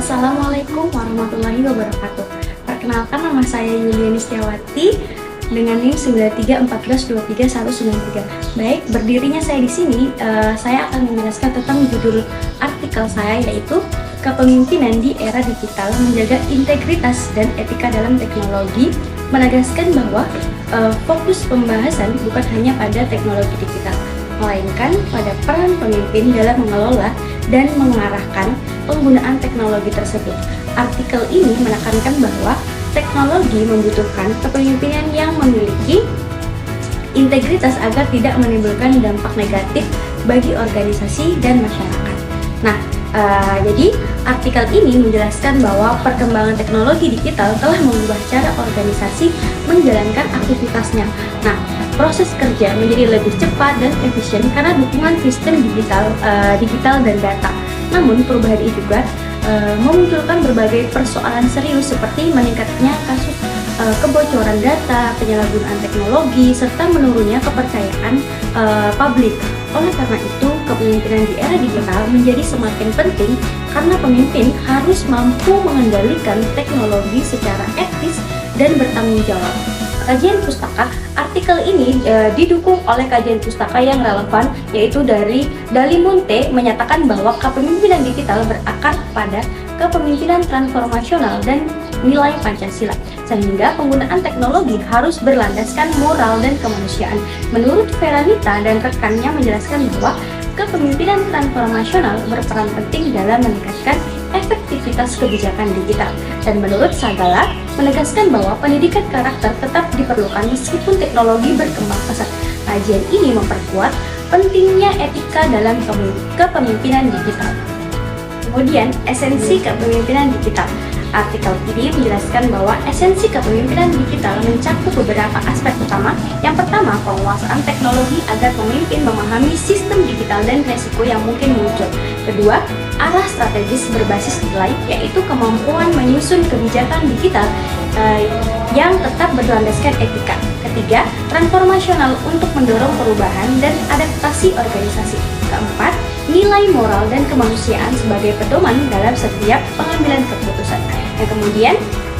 Assalamualaikum warahmatullahi wabarakatuh. Perkenalkan, nama saya Yuliani Setiawati dengan NIM 9314231193. Baik, berdirinya saya di sini, saya akan menjelaskan tentang judul artikel saya, yaitu Kepemimpinan di Era Digital, Menjaga Integritas dan Etika dalam Teknologi, menegaskan bahwa fokus pembahasan bukan hanya pada teknologi digital, melainkan pada peran pemimpin dalam mengelola dan mengarahkan penggunaan teknologi tersebut. Artikel ini menekankan bahwa teknologi membutuhkan kepemimpinan yang memiliki integritas agar tidak menimbulkan dampak negatif bagi organisasi dan masyarakat. Nah, jadi artikel ini menjelaskan bahwa perkembangan teknologi digital telah mengubah cara organisasi menjalankan aktivitasnya. Nah, proses kerja menjadi lebih cepat dan efisien karena dukungan sistem digital dan data. Namun perubahan ini juga memunculkan berbagai persoalan serius seperti meningkatnya kasus kebocoran data, penyalahgunaan teknologi, serta menurunnya kepercayaan publik. Oleh karena itu, kepemimpinan di era digital menjadi semakin penting karena pemimpin harus mampu mengendalikan teknologi secara etis dan bertanggung jawab. Kajian pustaka, artikel ini didukung oleh kajian pustaka yang relevan, yaitu dari Dalimunte menyatakan bahwa kepemimpinan digital berakar pada kepemimpinan transformasional dan nilai Pancasila, sehingga penggunaan teknologi harus berlandaskan moral dan kemanusiaan. Menurut Feranita dan rekannya menjelaskan bahwa kepemimpinan transformasional berperan penting dalam meningkatkan efektivitas kebijakan digital. Dan menurut Sagala, menegaskan bahwa pendidikan karakter tetap diperlukan meskipun teknologi berkembang pesat. Kajian ini memperkuat pentingnya etika dalam kepemimpinan digital. Kemudian, esensi kepemimpinan digital. Artikel ini menjelaskan bahwa esensi kepemimpinan digital mencakup beberapa aspek utama. Yang pertama, penguasaan teknologi agar pemimpin memahami sistem digital dan resiko yang mungkin muncul. Kedua, arah strategis berbasis nilai, yaitu kemampuan menyusun kebijakan digital yang tetap berlandaskan etika. Ketiga, transformasional untuk mendorong perubahan dan adaptasi organisasi. Keempat, nilai moral dan kemanusiaan sebagai pedoman dalam setiap pengambilan keputusan. Dan kemudian,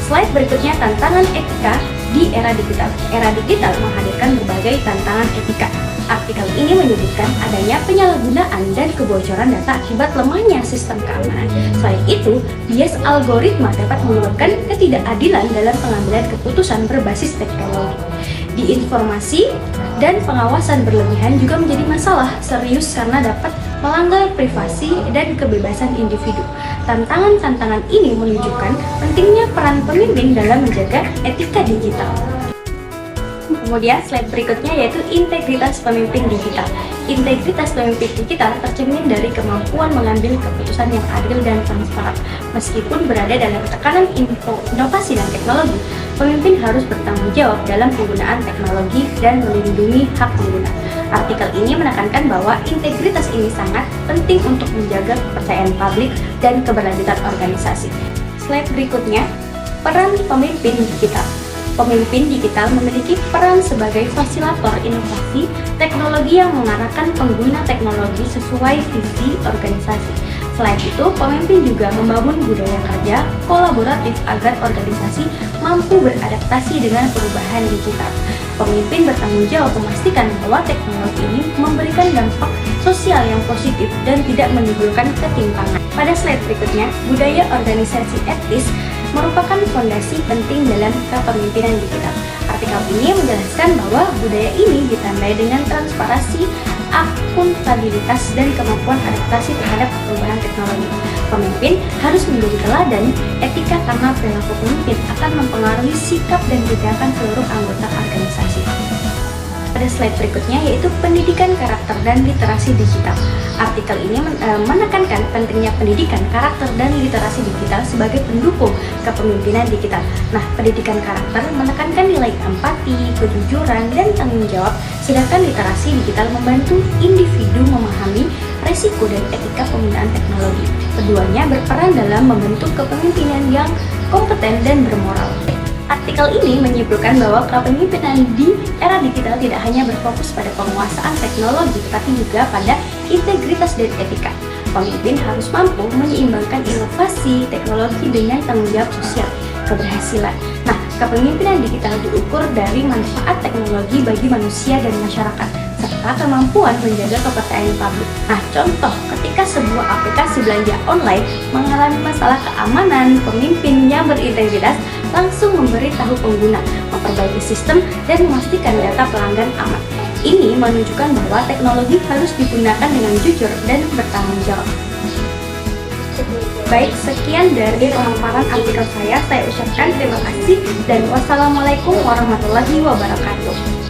slide berikutnya, tantangan etika di era digital. Era digital menghadirkan berbagai tantangan etika. Artikel ini menyebutkan adanya penyalahgunaan dan kebocoran data akibat lemahnya sistem keamanan. Selain itu, bias algoritma dapat menyebabkan ketidakadilan dalam pengambilan keputusan berbasis teknologi. Di informasi dan pengawasan berlebihan juga menjadi masalah serius karena dapat melanggar privasi dan kebebasan individu. Tantangan-tantangan ini menunjukkan pentingnya peran pemimpin dalam menjaga etika digital. Kemudian slide berikutnya yaitu integritas pemimpin digital. Integritas pemimpin digital tercermin dari kemampuan mengambil keputusan yang adil dan transparan. Meskipun berada dalam tekanan inovasi dan teknologi, pemimpin harus bertanggung jawab dalam penggunaan teknologi dan melindungi hak pengguna. Artikel ini menekankan bahwa integritas ini sangat penting untuk menjaga kepercayaan publik dan keberlanjutan organisasi. Slide berikutnya, peran pemimpin digital. Pemimpin digital memiliki peran sebagai fasilitator inovasi teknologi yang mengarahkan pengguna teknologi sesuai visi organisasi. Selain itu, pemimpin juga membangun budaya kerja kolaboratif agar organisasi mampu beradaptasi dengan perubahan digital. Pemimpin bertanggung jawab memastikan bahwa teknologi ini memberikan dampak sosial yang positif dan tidak menimbulkan ketimpangan. Pada slide berikutnya, budaya organisasi etis merupakan fondasi penting dalam kepemimpinan digital. Artikel ini menjelaskan bahwa budaya ini ditandai dengan transparansi, akuntabilitas, dan kemampuan adaptasi terhadap perubahan teknologi. Pemimpin harus menjadi teladan etika karena perilaku pemimpin akan mempengaruhi sikap dan tindakan seluruh anggota organisasi. Pada slide berikutnya yaitu pendidikan karakter dan literasi digital. Artikel ini menekankan pentingnya pendidikan karakter dan literasi digital sebagai pendukung kepemimpinan digital. Nah, pendidikan karakter menekankan nilai empati, kejujuran, dan tanggung jawab, sedangkan literasi digital membantu individu memahami resiko dan etika penggunaan teknologi. Keduanya berperan dalam membentuk kepemimpinan yang kompeten dan bermoral. Artikel ini menyimpulkan bahwa kepemimpinan di era digital tidak hanya berfokus pada penguasaan teknologi, tetapi juga pada integritas dan etika. Pemimpin harus mampu menyeimbangkan inovasi teknologi dengan tanggung jawab sosial, keberhasilan. Nah, kepemimpinan digital diukur dari manfaat teknologi bagi manusia dan masyarakat, serta kemampuan menjaga kepercayaan publik. Nah, contoh ketika sebuah aplikasi belanja online mengalami masalah keamanan, pemimpin yang berintegritas langsung memberitahu pengguna, memperbaiki sistem, dan memastikan data pelanggan aman. Ini menunjukkan bahwa teknologi harus digunakan dengan jujur dan bertanggung jawab. Baik, sekian dari pemaparan artikel saya ucapkan terima kasih dan wassalamualaikum warahmatullahi wabarakatuh.